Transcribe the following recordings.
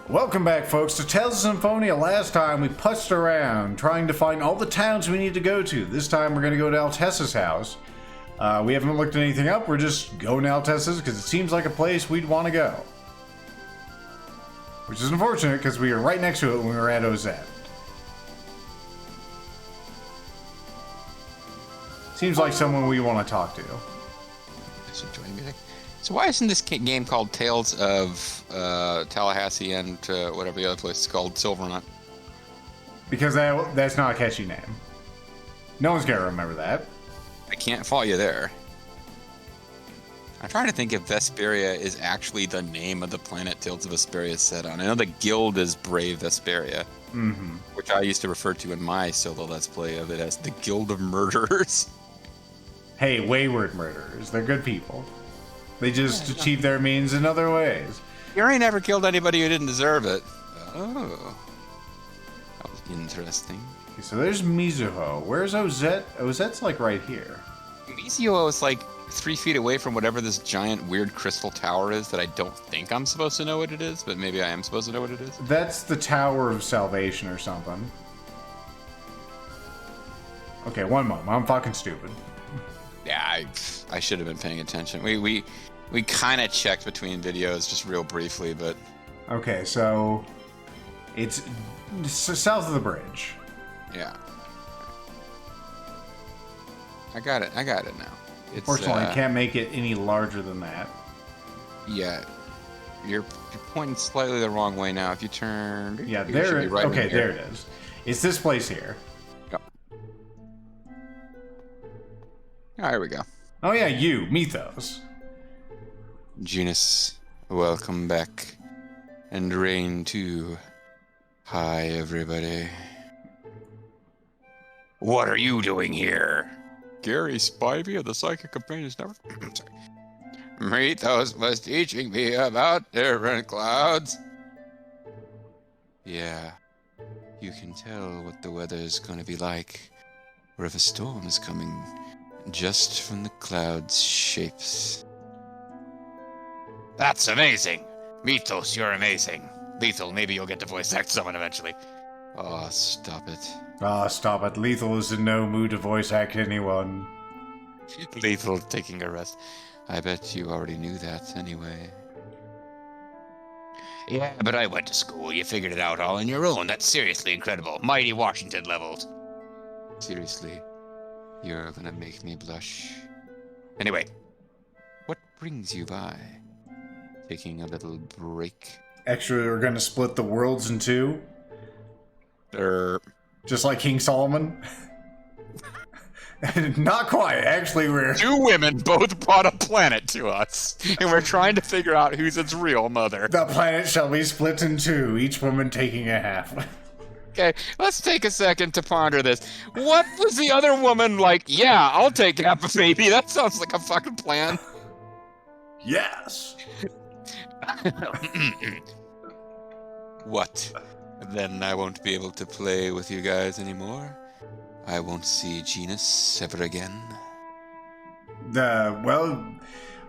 Welcome back, folks, to Tales of Symphonia. Last time we putzed around trying to find all the towns we need to go to. This time we're going to go to Altessa's house. We haven't looked anything up. We're just going to Altessa's because it seems like a place we'd want to go. Which is unfortunate because we were right next to it when we were at OZ. Seems like someone we want to talk to. Just enjoying music. So why isn't this game called Tales of Tallahassee and whatever the other place is called, Silvermont? Because that's not a catchy name. No one's going to remember that. I can't fault you there. I'm trying to think if Vesperia is actually the name of the planet Tales of Vesperia is set on. I know the guild is Brave Vesperia, which I used to refer to in my solo Let's Play of it as the Guild of Murderers. Hey, wayward murderers. They're good people. They just achieve their means in other ways. You ain't never killed anybody who didn't deserve it. Oh. That was interesting. Okay, so there's Mizuho. Where's Ozette? Ozette's like right here. Mizuho is like 3 feet away from whatever this giant weird crystal tower is that I don't think I'm supposed to know what it is, but maybe I am supposed to know what it is. That's the Tower of Salvation or something. Okay, one moment. I'm fucking stupid. Yeah, I should have been paying attention. We kind of checked between videos just real briefly, but... Okay, so it's south of the bridge. Yeah. I got it now. It's, Fortunately, I can't make it any larger than that. Yeah. You're pointing slightly the wrong way now. If you turn... Yeah, there it is. Right okay, there it is. It's this place here. Oh, here we go. Oh yeah, you, Mythos. Genus, welcome back. And Rain too. Hi, everybody. What are you doing here? Gary Spivey of the Psychic Companions Network. Sorry. Mythos was teaching me about different clouds. Yeah. You can tell what the weather is going to be like, or if a storm is coming. Just from the clouds' shapes. That's amazing! Mythos, you're amazing. Lethal, maybe you'll get to voice act someone eventually. Oh, stop it. Ah, stop it. Lethal is in no mood to voice act anyone. Lethal taking a rest. I bet you already knew that anyway. Yeah, but I went to school. You figured it out all on your own. That's seriously incredible. Mighty Washington levels. Seriously. You're gonna make me blush. Anyway, what brings you by? Taking a little break? Actually, we're gonna split the worlds in two. Just like King Solomon. Not quite. Actually, we're... Two women both brought a planet to us, and we're trying to figure out who's its real mother. The planet shall be split in two, each woman taking a half. Okay, let's take a second to ponder this. What was the other woman like? Yeah, I'll take half a baby. That sounds like a fucking plan. Yes. What? Then I won't be able to play with you guys anymore? I won't see Genus ever again? Well,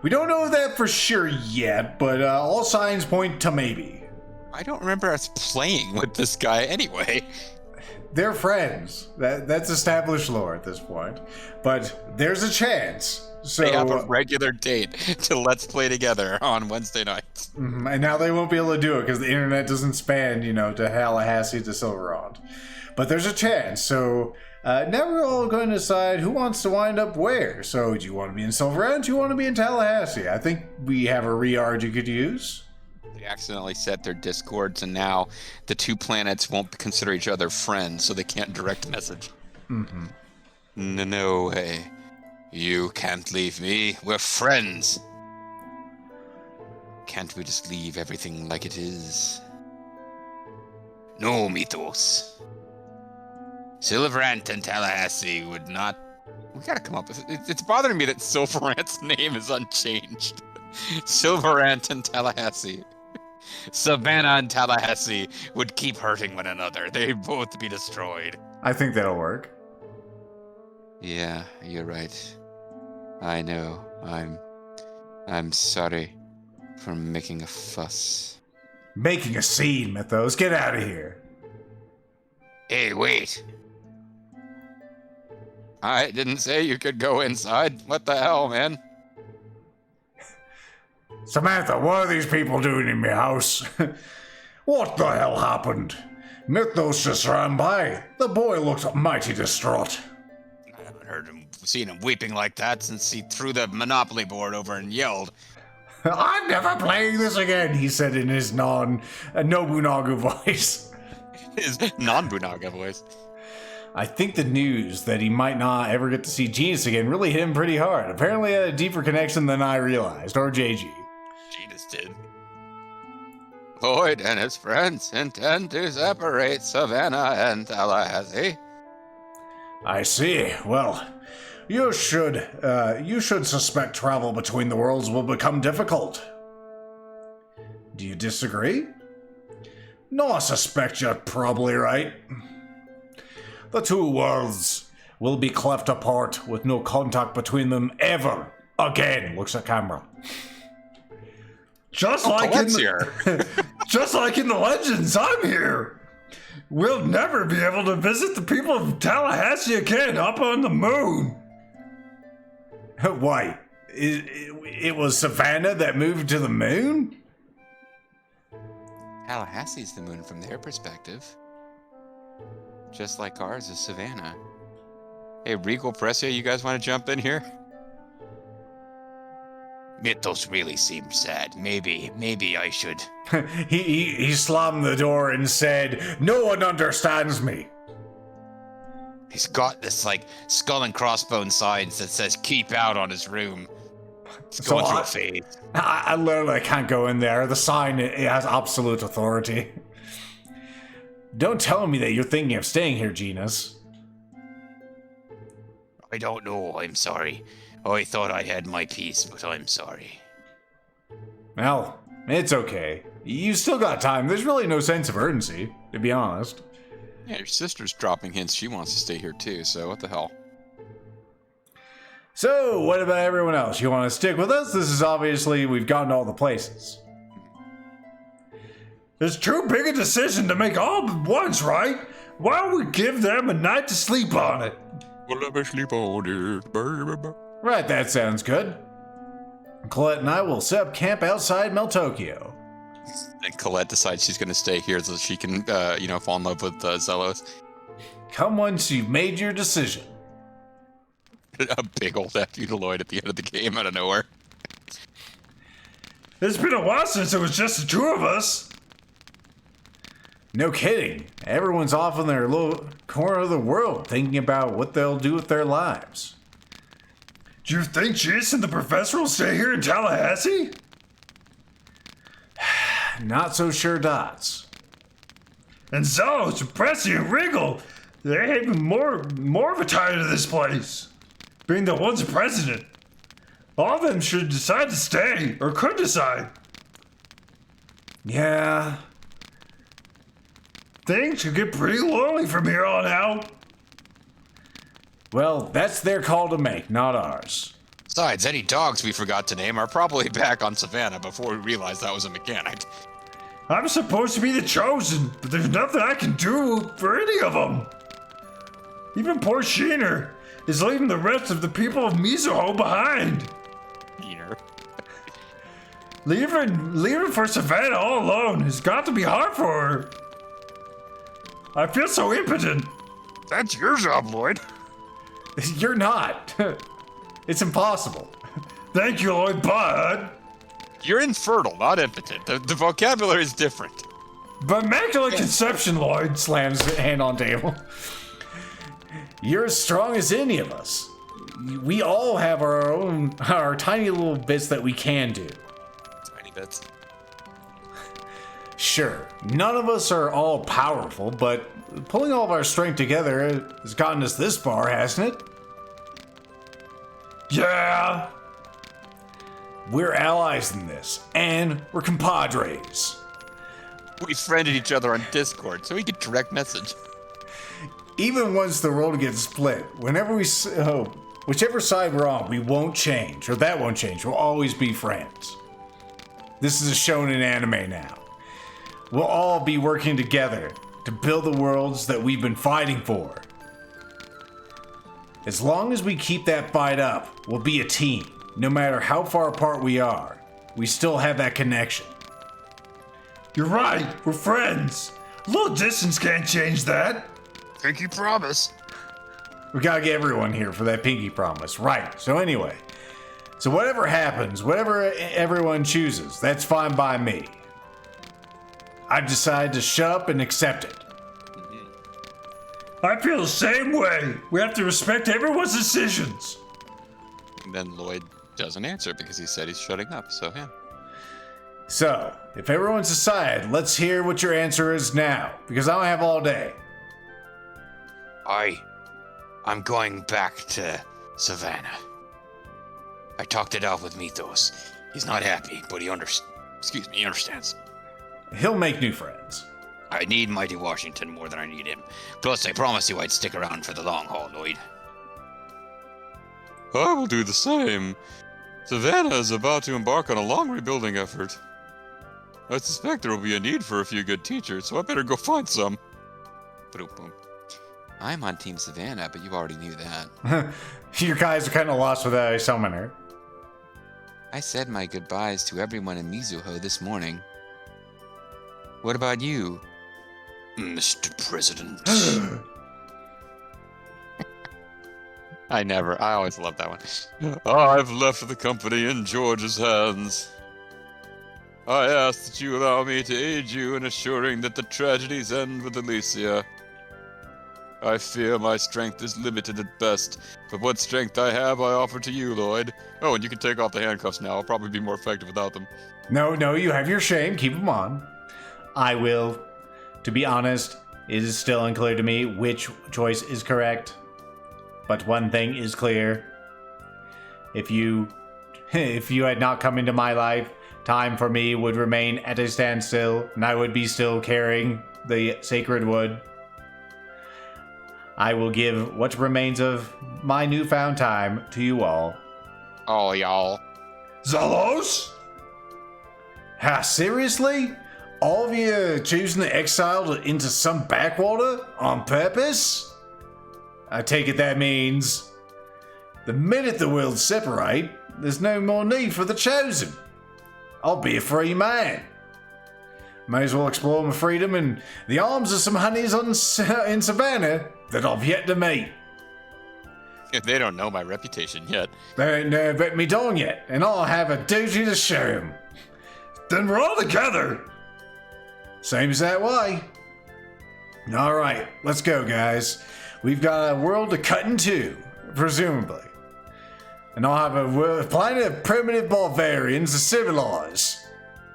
we don't know that for sure yet, but all signs point to maybe. I don't remember us playing with this guy anyway. They're friends. That's established lore at this point. But there's a chance. So they have a regular date to Let's Play together on Wednesday nights. And now they won't be able to do it because the internet doesn't span, to Tallahassee to Silvermont. But there's a chance. So now we're all going to decide who wants to wind up where. So do you want to be in Silvermont? Do you want to be in Tallahassee? I think we have a re-ard you could use. They accidentally set their discords, and now the two planets won't consider each other friends, so they can't direct message. No way. You can't leave me. We're friends. Can't we just leave everything like it is? No, Mythos. Silverant and Tallahassee would not... We gotta come up with it. It's bothering me that Silverant's name is unchanged. Silverant and Tallahassee. Savannah and Tallahassee would keep hurting one another. They'd both be destroyed. I think that'll work. Yeah, you're right. I know. I'm sorry for making a fuss. Making a scene, Mythos. Get out of here. Hey, wait. I didn't say you could go inside. What the hell, man? Samantha, what are these people doing in my house? What the hell happened? Mythos just ran by. The boy looked mighty distraught. I haven't seen him weeping like that since he threw the Monopoly board over and yelled. I'm never playing this again, he said in his Nobunaga voice. His non-Bunaga voice. I think the news that he might not ever get to see Genus again really hit him pretty hard. Apparently a deeper connection than I realized, or JG. Genus did. Lloyd and his friends intend to separate Savannah and Tallahassee. I see. Well, you should suspect travel between the worlds will become difficult. Do you disagree? No, I suspect you're probably right. The two worlds will be cleft apart with no contact between them ever again. Looks at camera. Just like in the legends, I'm here. We'll never be able to visit the people of Tallahassee again up on the moon. Why? It was Savannah that moved to the moon? Tallahassee's the moon from their perspective. Just like ours is Savannah. Hey, Regal Pressia, you guys want to jump in here? Mythos really seems sad. Maybe I should. he slammed the door and said, "No one understands me." He's got this, like, skull and crossbones signs that says "keep out" on his room. It's going through a phase. I literally can't go in there. The sign, it has absolute authority. Don't tell me that you're thinking of staying here, Genus. I don't know, I'm sorry. I thought I had my peace, but I'm sorry. Well, it's okay. You still got time. There's really no sense of urgency, to be honest. Yeah, your sister's dropping hints she wants to stay here too, so what the hell? So, what about everyone else? You want to stick with us? This is obviously, we've gotten to all the places. It's too big a decision to make all at once, right? Why don't we give them a night to sleep on it? We'll never sleep on it. Right, that sounds good. Colette and I will set up camp outside Meltokyo. And Colette decides she's going to stay here so she can, fall in love with Zelos. Come once you've made your decision. A big old F you to Lloyd at the end of the game out of nowhere. It's been a while since it was just the two of us. No kidding. Everyone's off in their little corner of the world thinking about what they'll do with their lives. Do you think Jace and the professor will stay here in Tallahassee? Not so sure, Dots. And Zelos, and Pressy, and Wriggle, they're even more of a tie to this place. Being the one's president. All of them should decide to stay, or could decide. Yeah. Things could get pretty lonely from here on out. Well, that's their call to make, not ours. Besides, any dogs we forgot to name are probably back on Savannah before we realized that was a mechanic. I'm supposed to be the chosen, but there's nothing I can do for any of them. Even poor Sheener is leaving the rest of the people of Mizuho behind. Sheener. Leaving for Savannah all alone has got to be hard for her. I feel so impotent. That's your job, Lloyd. You're not. It's impossible. Thank you, Lloyd, but... You're infertile, not impotent. The vocabulary is different. But immaculate conception, Lloyd. Slams hand on table. You're as strong as any of us. We all have our tiny little bits that we can do. Tiny bits. Sure, none of us are all powerful, but pulling all of our strength together has gotten us this far, hasn't it? Yeah. We're allies in this, and we're compadres. We friended each other on Discord, so we get direct message. Even once the world gets split, whichever side we're on, we won't change, or that won't change. We'll always be friends. This is a shonen anime now. we'll all be working together to build the worlds that we've been fighting for. As long as we keep that fight up, we'll be a team. No matter how far apart we are, we still have that connection. You're right, we're friends. A little distance can't change that. Pinky promise. We gotta get everyone here for that pinky promise. Right, so anyway. So whatever happens, whatever everyone chooses, that's fine by me. I've decided to shut up and accept it. I feel the same way. We have to respect everyone's decisions. And then Lloyd doesn't answer because he said he's shutting up, so yeah. So, if everyone's decided, let's hear what your answer is now, because I don't have all day. I'm going back to Savannah. I talked it out with Mythos. He's not happy, but he understands. He'll make new friends. I need Mighty Washington more than I need him. Plus, I promised you I'd stick around for the long haul, Lloyd. I will do the same. Savannah is about to embark on a long rebuilding effort. I suspect there will be a need for a few good teachers, so I better go find some. Boom. I'm on Team Savannah, but you already knew that. You guys are kind of lost without a summoner. I said my goodbyes to everyone in Mizuho this morning. What about you? Mr. President. I always love that one. I've left the company in George's hands. I ask that you allow me to aid you in assuring that the tragedies end with Alicia. I fear my strength is limited at best, but what strength I have I offer to you, Lloyd. Oh, and you can take off the handcuffs now. I'll probably be more effective without them. No, you have your shame. Keep them on. I will. To be honest, it is still unclear to me which choice is correct. But one thing is clear. If you had not come into my life, time for me would remain at a standstill, and I would be still carrying the sacred wood. I will give what remains of my newfound time to you all. Oh, y'all. Zalos? Ha, seriously? All of you choosing to exile into some backwater on purpose? I take it that means the minute the worlds separate, there's no more need for the chosen. I'll be a free man. May as well explore my freedom in the arms of some honeys in Savannah that I've yet to meet. They don't know my reputation yet. They ain't never bet me down yet, and I'll have a duty to show 'em. Then we're all together. Seems that way. Alright, let's go, guys. We've got a world to cut in two, presumably. And I'll have a planet of primitive barbarians to civilize.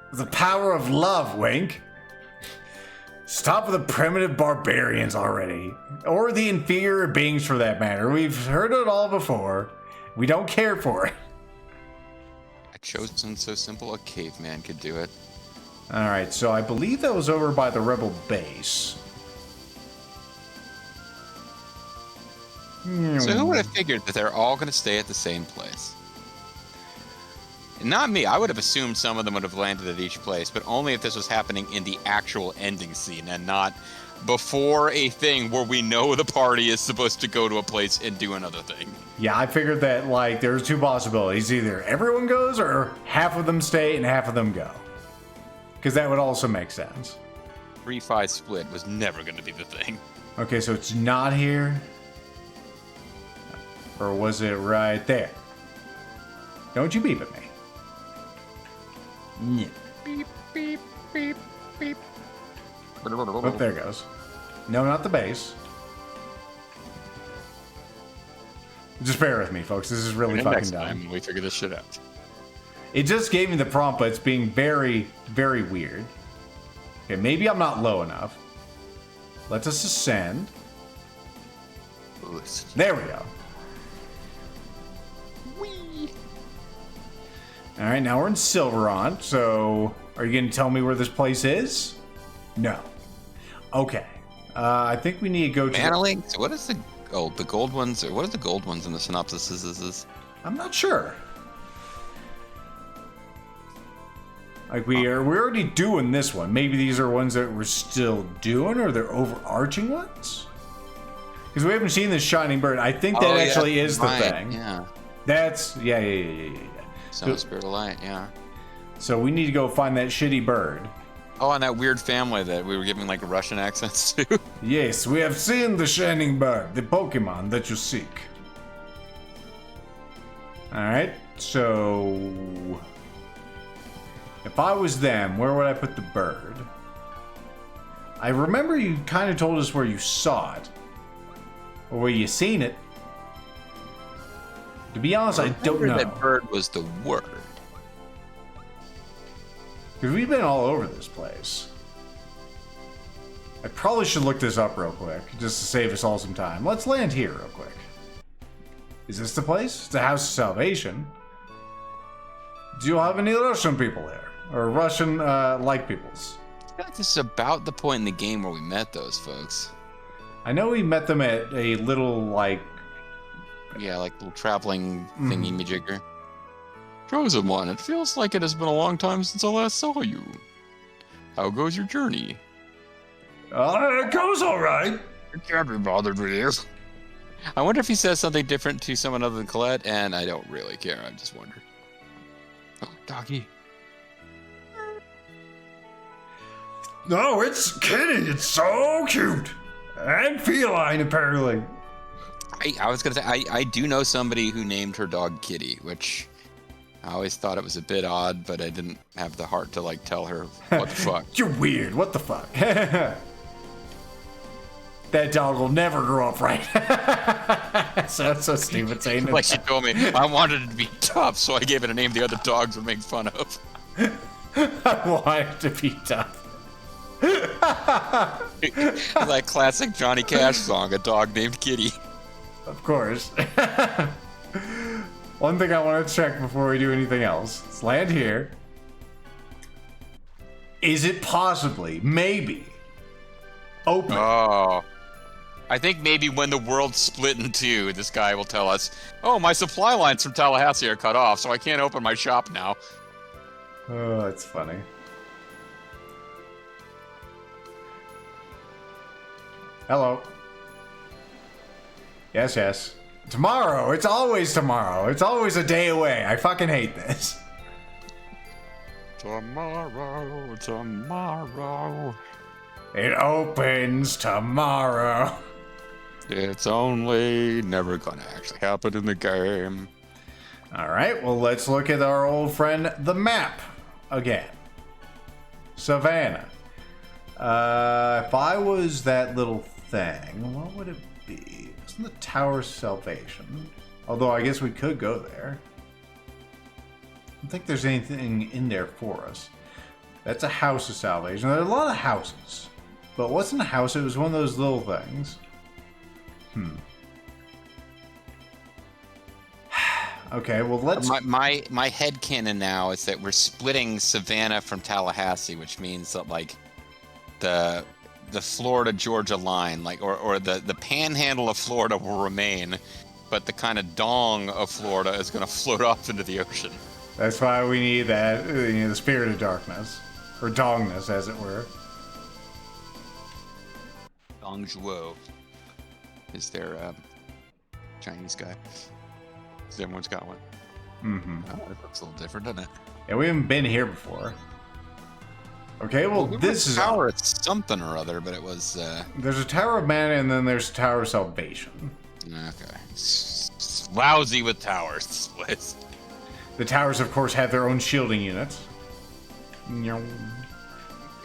With the power of love, wink. Stop with the primitive barbarians already. Or the inferior beings for that matter. We've heard it all before. We don't care for it. A chosen so simple a caveman could do it. Alright, so I believe that was over by the rebel base. So who would have figured that they're all going to stay at the same place? Not me. I would have assumed some of them would have landed at each place, but only if this was happening in the actual ending scene and not before a thing where we know the party is supposed to go to a place and do another thing. Yeah, I figured that, like, there's two possibilities. Either everyone goes or half of them stay and half of them go. Because that would also make sense. 3-5 split was never going to be the thing. Okay, so it's not here. Or was it right there? Don't you beep at me. Yeah. Beep, beep, beep, beep. Oh, there it goes. No, not the base. Just bear with me, folks. This is really fucking Next dumb. time we figure this shit out. It just gave me the prompt, but it's being very, very weird. Okay, maybe I'm not low enough. Let us ascend. There we go. Alright, now we're in Silveron, so are you going to tell me where this place is? No. Okay. I think we need to go to... Manling? So what is the gold ones, or what are the gold ones in the synopsis? I'm not sure. Like we're already doing this one. Maybe these are ones that we're still doing, or they're overarching ones. Because we haven't seen this shining bird. I think that actually is the thing. Yeah. That's yeah. So Spirit of Light, yeah. So we need to go find that shitty bird. Oh, and that weird family that we were giving like Russian accents to. Yes, we have seen the shining bird, the Pokemon that you seek. Alright, so if I was them, where would I put the bird? I remember you kind of told us where you saw it. Or where you seen it. To be honest, I don't know. That bird was the word. Because we've been all over this place. I probably should look this up real quick, just to save us all some time. Let's land here real quick. Is this the place? It's the House of Salvation. Do you have any Russian people there? Or Russian-like peoples? I feel like this is about the point in the game where we met those folks. I know we met them at a little, like... Yeah, like little traveling thingy-majigger. Chosen one, it feels like it has been a long time since I last saw you. How goes your journey? It goes all right. I can't be bothered with you. I wonder if he says something different to someone other than Colette, and I don't really care. I just wonder. Oh, doggy. No, it's Kitty. It's so cute. And feline, apparently. I was going to say, I do know somebody who named her dog Kitty, which I always thought it was a bit odd, but I didn't have the heart to, like, tell her what the fuck. You're weird. What the fuck? That dog will never grow up right. Sounds so stupid saying it. Like she told me, I wanted it to be tough, so I gave it a name the other dogs would make fun of. I want it to be tough. That classic Johnny Cash song, A Dog Named Kitty. Of course. One thing I want to check before we do anything else. Let's land here. Is it possibly, maybe, open? Oh. I think maybe when the world split in two, this guy will tell us, oh, my supply lines from Tallahassee are cut off, so I can't open my shop now. Oh, that's funny. Hello. Yes, yes. Tomorrow. It's always tomorrow. It's always a day away. I fucking hate this. Tomorrow, tomorrow. It opens tomorrow. It's only never gonna actually happen in the game. Alright, well, let's look at our old friend, the map, again. Savannah. If I was that little thing, what would it be? Isn't the Tower of Salvation? Although I guess we could go there. I don't think there's anything in there for us. That's a House of Salvation. There are a lot of houses. But it wasn't a house, it was one of those little things. Okay, well let's... My headcanon now is that we're splitting Savannah from Tallahassee, which means that, like, the Florida-Georgia line, like, or the panhandle of Florida will remain, but the kind of dong of Florida is going to float off into the ocean. That's why we need that, the spirit of darkness. Or dongness, as it were. Dong Zhuo is their Chinese guy. So everyone's got one. Mm-hmm. Oh, it looks a little different, doesn't it? Yeah, we haven't been here before. Okay, well, this is... Tower, it's something or other, but it was... There's a Tower of Mana, and then there's Tower of Salvation. Okay. It's lousy with towers, this place. The towers, of course, have their own shielding units.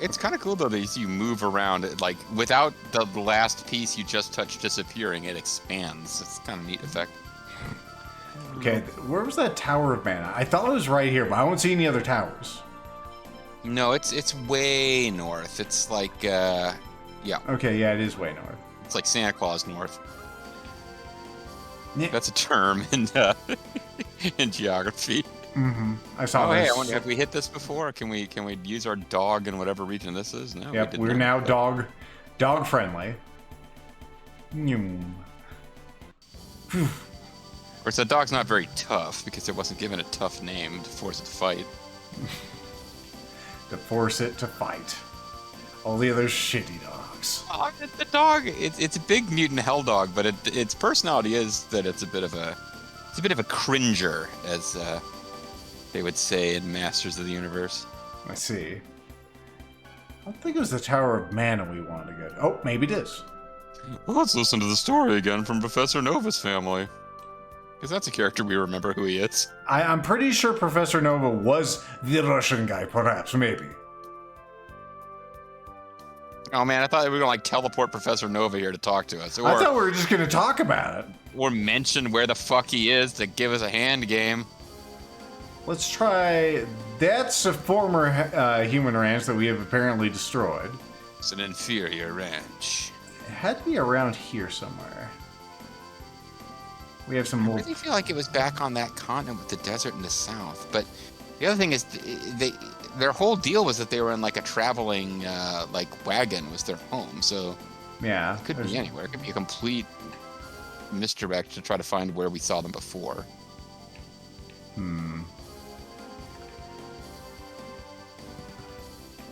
It's kind of cool, though, that as you move around, it, like, without the last piece you just touched disappearing, it expands. It's kind of a neat effect. Okay, where was that Tower of Mana? I thought it was right here, but I don't see any other towers. No, it's way north. It's like, yeah. Okay, yeah, it is way north. It's like Santa Claus north. Yeah. That's a term in in geography. Mm-hmm. I saw this. Hey, I wonder, have we hit this before? Can we use our dog in whatever region this is? No. Yep, we're now dog friendly. Of course, that dog's not very tough because it wasn't given a tough name to force it to fight. to force it to fight all the other shitty dogs. Oh, the dog, it's a big mutant hell dog, but its personality is that it's a bit of a cringer, as they would say in Masters of the Universe. I see. I don't think it was the Tower of Mana we wanted to go to. Oh, maybe it is. Well, let's listen to the story again from Professor Nova's family. Because that's a character we remember who he is. I'm pretty sure Professor Nova was the Russian guy, perhaps, maybe. Oh man, I thought we were going to teleport Professor Nova here to talk to us. I thought we were just going to talk about it. Or mention where the fuck he is to give us a hand game. Let's try... That's a former human ranch that we have apparently destroyed. It's an inferior ranch. It had to be around here somewhere. We have some I more... really feel like it was back on that continent with the desert in the south. But the other thing is, their whole deal was that they were in like a traveling wagon was their home. So yeah, it could be anywhere. It could be a complete misdirect to try to find where we saw them before.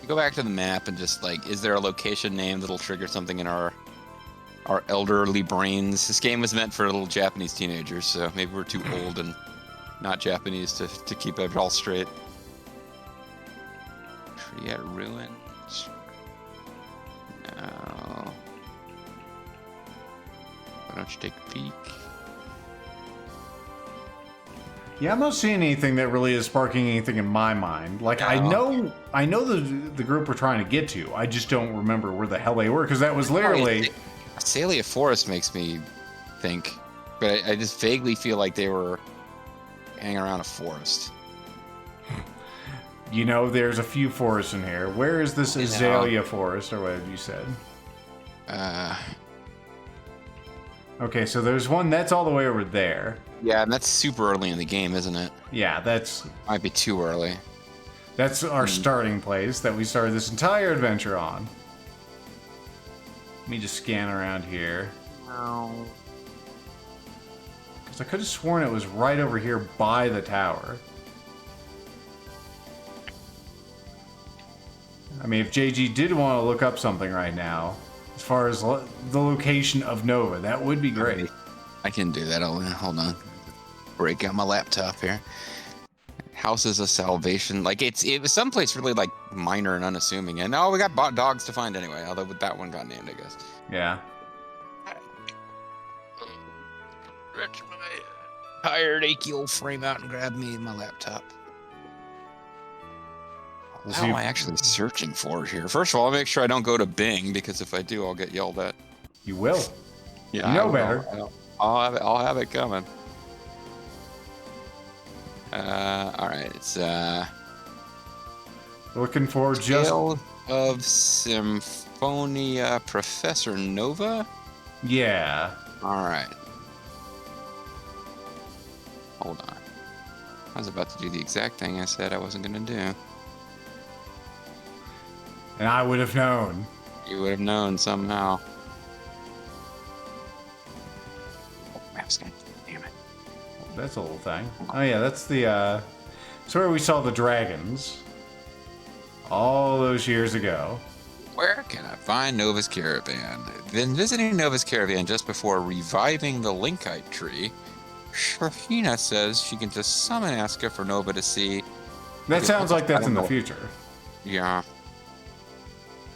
Go back to the map and just is there a location name that'll trigger something in our elderly brains? This game was meant for little Japanese teenagers, so maybe we're too old and not Japanese to keep it all straight. Tree at ruins. No. Why don't you take a peek? Yeah, I'm not seeing anything that really is sparking anything in my mind. Like, I know the group we're trying to get to. I just don't remember where the hell they were, because that was literally... Azalea Forest makes me think, but I just vaguely feel like they were hanging around a forest. You know, there's a few forests in here. Where is this Azalea Forest, or whatever you said? Okay, so there's one that's all the way over there. Yeah, and that's super early in the game, isn't it? Yeah, that's... Might be too early. That's our starting place that we started this entire adventure on. Let me just scan around here. No. Because I could have sworn it was right over here by the tower. I mean, if JG did want to look up something right now, as far as the location of Nova, that would be great. I can do that. Hold on. Break out my laptop here. Houses of Salvation. It was someplace really minor and unassuming. And we got dogs to find anyway. Although that one got named, I guess. Yeah. Stretch my tired, achy old frame out and grab me my laptop. What am I actually searching for here? First of all, I'll make sure I don't go to Bing, because if I do, I'll get yelled at. You will. Yeah, you know better. I'll have it coming. All right, it's looking for Tale of Symphonia, Professor Nova. Yeah. All right. Hold on. I was about to do the exact thing I said I wasn't going to do. And I would have known. You would have known somehow. Oh, map's gonna... Damn it. That's a little thing. Oh yeah, that's the, it's where we saw the dragons. All those years ago. Where can I find Nova's Caravan? Then visiting Nova's Caravan just before reviving the Linkite tree, Shahina says she can just summon Aska for Nova to see. That sounds like that's in the future. Yeah.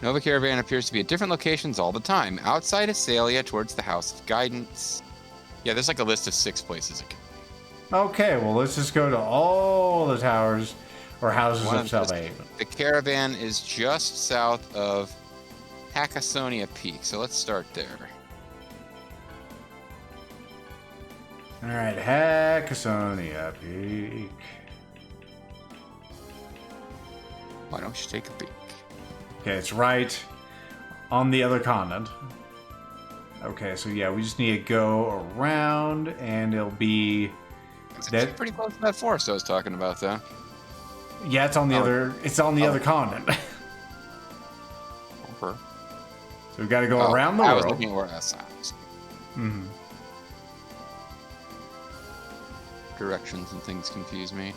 Nova Caravan appears to be at different locations all the time. Outside Azalea, towards the House of Guidance. Yeah, there's a list of 6 places it can be. Okay, well, let's just go to all the towers or houses of Salvation. The caravan is just south of Hackasonia Peak, so let's start there. All right, Hackasonia Peak. Why don't you take a peek? Okay, it's right on the other continent. Okay, so yeah, we just need to go around, and it'll be... It's pretty close to that forest I was talking about, though. Yeah, it's on the other. It's on the other continent. Okay. So we got to go around the I world. was looking where that sounds. Mm-hmm. Directions and things confuse me.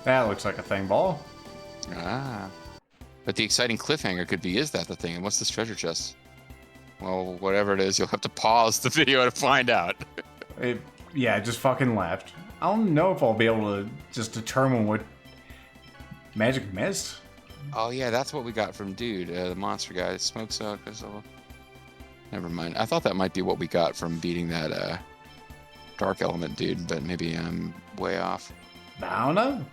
That looks like a thing ball. Ah. But the exciting cliffhanger could be, is that the thing? And what's this treasure chest? Well, whatever it is, you'll have to pause the video to find out. Yeah, just fucking left. I don't know if I'll be able to just determine what magic mist. Oh yeah, that's what we got from Dude, the monster guy. Smoke suck. Never mind. I thought that might be what we got from beating that dark element dude, but maybe I'm way off. I don't know.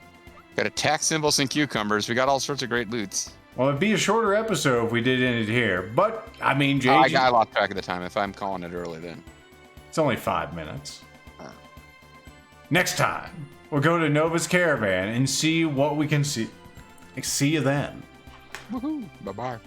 Got attack symbols and cucumbers. We got all sorts of great loots. Well, it'd be a shorter episode if we did end it here, but I mean, JG, I lost track of the time. If I'm calling it early, then it's only 5 minutes. Next time, we'll go to Nova's Caravan and see what we can see. See you then. Woohoo! Bye bye.